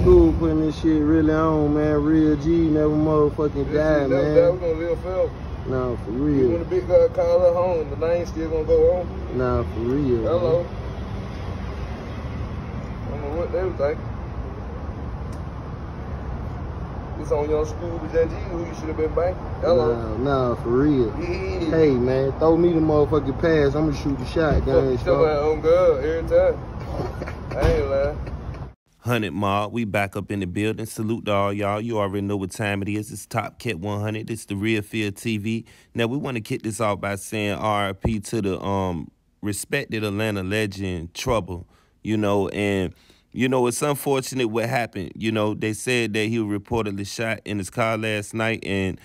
school putting this shit really on, man. Real G never motherfucking die, man. We're gonna live forever. Nah, for real. When the big guy call her home, the name still gonna go on. Nah, for real. Hello. Man. I don't know what they was thinking. It's on your school with that G who you should have been banking. Hello. Nah, for real. Yeah. Hey, man, throw me the motherfucking pass. I'm gonna shoot the shot, gang. Show that on God every time. I ain't lying. 100 Mob, we back up in the building. Salute to all y'all. You already know what time it is. It's Top Cat 100. It's the Real Field TV. Now, we want to kick this off by saying R.I.P. to the respected Atlanta legend, Trouble. You know, and, you know, it's unfortunate what happened. You know, they said that he reportedly shot in his car last night, and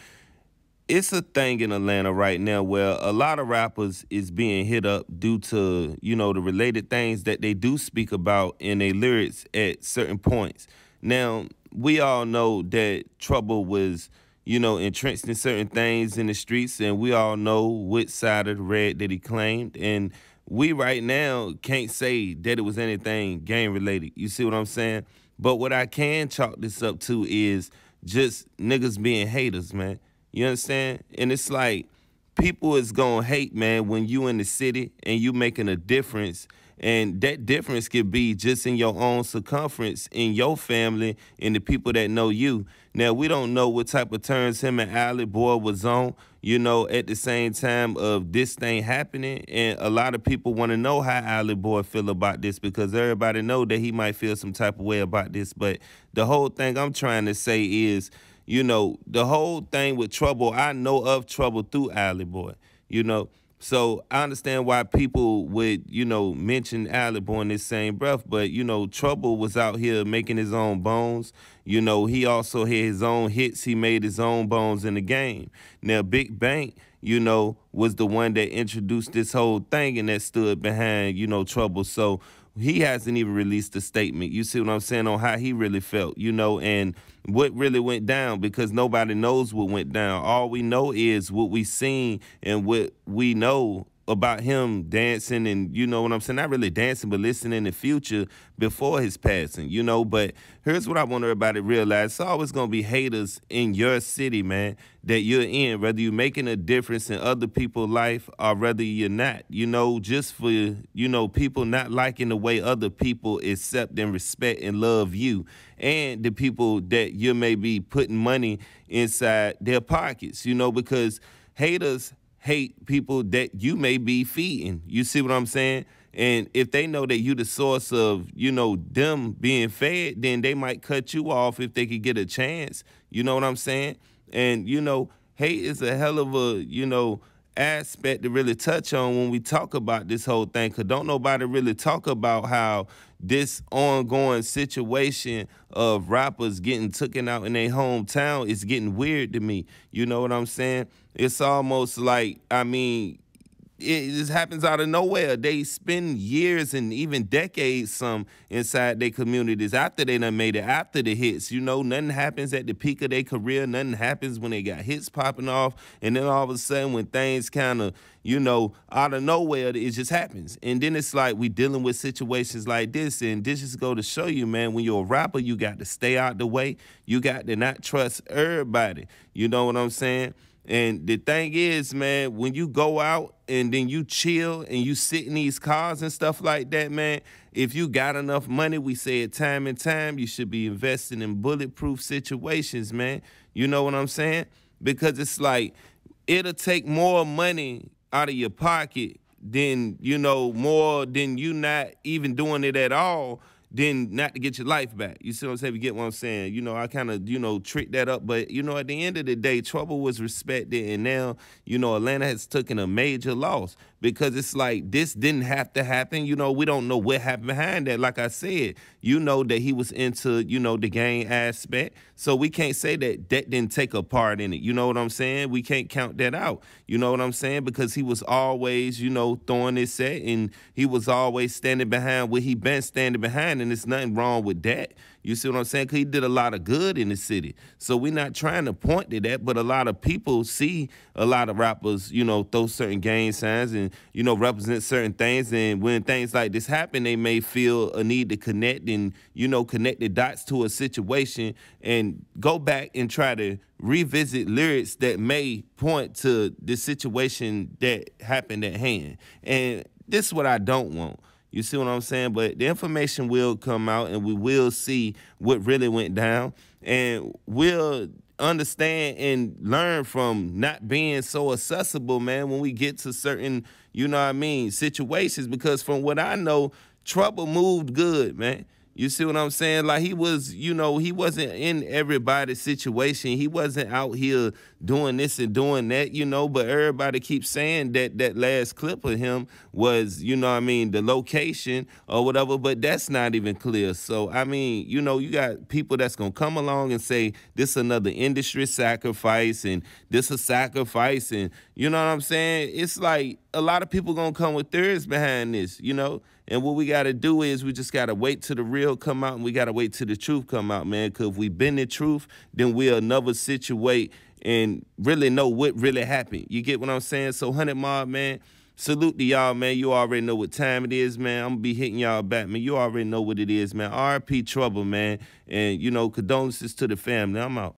it's a thing in Atlanta right now where a lot of rappers is being hit up due to, you know, the related things that they do speak about in their lyrics at certain points. Now, we all know that Trouble was, you know, entrenched in certain things in the streets, and we all know which side of the red that he claimed. And we right now can't say that it was anything gang related. You see what I'm saying? But what I can chalk this up to is just niggas being haters, man. You understand? And it's like people is going to hate, man, when you in the city and you making a difference. And that difference could be just in your own circumference, in your family, and the people that know you. Now, we don't know what type of turns him and Alley Boy was on, you know, at the same time of this thing happening. And a lot of people want to know how Alley Boy feel about this because everybody know that he might feel some type of way about this. But the whole thing I'm trying to say is, you know, the whole thing with Trouble, I know of Trouble through Alley Boy, you know. So I understand why people would, you know, mention Alley Boy in this same breath. But, you know, Trouble was out here making his own bones. You know, he also had his own hits. He made his own bones in the game. Now, Big Bank, you know, was the one that introduced this whole thing and that stood behind, you know, Trouble. So he hasn't even released a statement. You see what I'm saying, on how he really felt, you know, and what really went down, because nobody knows what went down. All we know is what we seen and what we know about him dancing and, you know what I'm saying, not really dancing, but listening in the future before his passing, you know. But here's what I want everybody to realize. It's always going to be haters in your city, man, that you're in, whether you're making a difference in other people's life or whether you're not, you know, just for, you know, people not liking the way other people accept and respect and love you, and the people that you may be putting money inside their pockets, you know, because haters hate people that you may be feeding. You see what I'm saying? And if they know that you the source of, you know, them being fed, then they might cut you off if they could get a chance. You know what I'm saying? And, you know, hate is a hell of a, you know, aspect to really touch on when we talk about this whole thing, because don't nobody really talk about how this ongoing situation of rappers getting taken out in their hometown is getting weird to me. You know what I'm saying? It's almost like, I mean, it just happens out of nowhere. They spend years and even decades some inside their communities after they done made it, after the hits. You know, nothing happens at the peak of their career. Nothing happens when they got hits popping off. And then all of a sudden when things kind of, you know, out of nowhere, it just happens. And then it's like we dealing with situations like this. And this just go to show you, man, when you're a rapper, you got to stay out the way. You got to not trust everybody. You know what I'm saying? And the thing is, man, when you go out and then you chill and you sit in these cars and stuff like that, man, if you got enough money, we say it time and time, you should be investing in bulletproof situations, man. You know what I'm saying? Because it's like, it'll take more money out of your pocket than, you know, more than you not even doing it at all, then not to get your life back. You see what I'm saying? You get what I'm saying? You know, I kind of, you know, trick that up. But, you know, at the end of the day, Trouble was respected. And now, you know, Atlanta has taken a major loss because it's like this didn't have to happen. You know, we don't know what happened behind that. Like I said, you know that he was into, you know, the gang aspect. So we can't say that that didn't take a part in it. You know what I'm saying? We can't count that out. You know what I'm saying? Because he was always, you know, throwing his set and he was always standing behind what he been standing behind. And there's nothing wrong with that. You see what I'm saying? Because he did a lot of good in the city. So we're not trying to point to that, but a lot of people see a lot of rappers, you know, throw certain gang signs and you know, represent certain things. And when things like this happen, they may feel a need to connect and, you know, connect the dots to a situation and go back and try to revisit lyrics that may point to the situation that happened at hand. And this is what I don't want. You see what I'm saying? But the information will come out and we will see what really went down. And we'll understand and learn from not being so accessible, man, when we get to certain, you know what I mean, situations. Because from what I know, Trouble moved good, man. You see what I'm saying? Like, he was, you know, he wasn't in everybody's situation. He wasn't out here doing this and doing that, you know, but everybody keeps saying that that last clip of him was, you know what I mean, the location or whatever, but that's not even clear. So, I mean, you know, you got people that's going to come along and say this another industry sacrifice and this a sacrifice and, you know what I'm saying? It's like a lot of people going to come with theories behind this, you know, and what we got to do is we just got to wait till the real come out and we got to wait till the truth come out, man, because if we been the truth, then we'll never situate and really know what really happened. You get what I'm saying? So 100 Mob, man, salute to y'all, man. You already know what time it is, man. I'm going to be hitting y'all back, man. You already know what it is, man. R.I.P. Trouble, man. And, you know, condolences to the family. I'm out.